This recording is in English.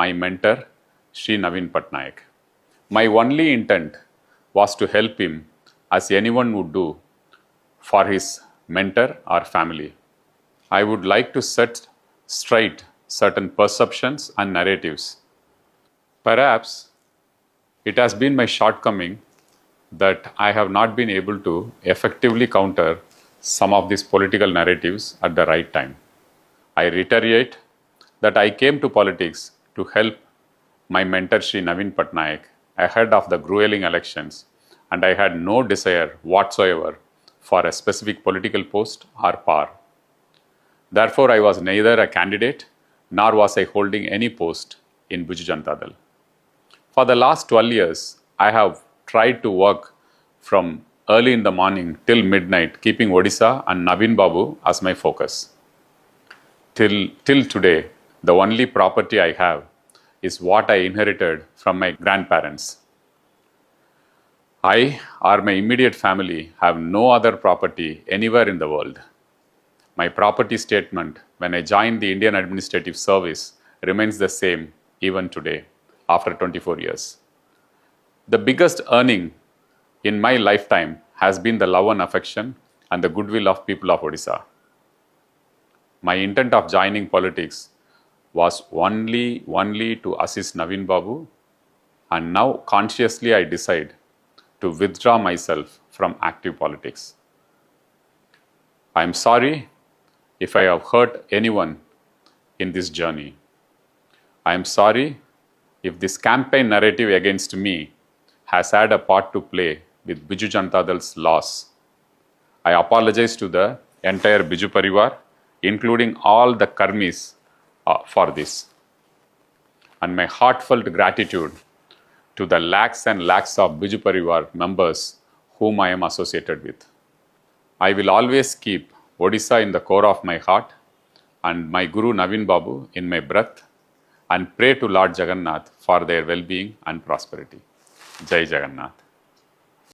my mentor, Sri Naveen Patnaik. My only intent was to help him as anyone would do for his mentor or family. I would like to set straight certain perceptions and narratives. Perhaps it has been my shortcoming that I have not been able to effectively counter some of these political narratives at the right time. I reiterate that I came to politics to help my mentor Sri Naveen Patnaik ahead of the grueling elections, and I had no desire whatsoever for a specific political post or power. Therefore, I was neither a candidate nor was I holding any post in Bjdr. For the last 12 years, I have tried to work from early in the morning till midnight, keeping Odisha and Naveen Babu as my focus. Till today, the only property I have is what I inherited from my grandparents. I or my immediate family have no other property anywhere in the world. My property statement when I joined the Indian Administrative Service remains the same even today, after 24 years. The biggest earning in my lifetime has been the love and affection and the goodwill of people of Odisha. My intent of joining politics was only to assist Naveen Babu, and now consciously I decide to withdraw myself from active politics. I am sorry if I have hurt anyone in this journey. I am sorry if this campaign narrative against me has had a part to play with Biju Janata Dal's loss. I apologize to the entire Biju Parivar, including all the Karmis, for this. And my heartfelt gratitude to the lakhs and lakhs of Biju Parivar members whom I am associated with. I will always keep Odisha in the core of my heart and my Guru Naveen Babu in my breath, and pray to Lord Jagannath for their well-being and prosperity. Jai Jagannath.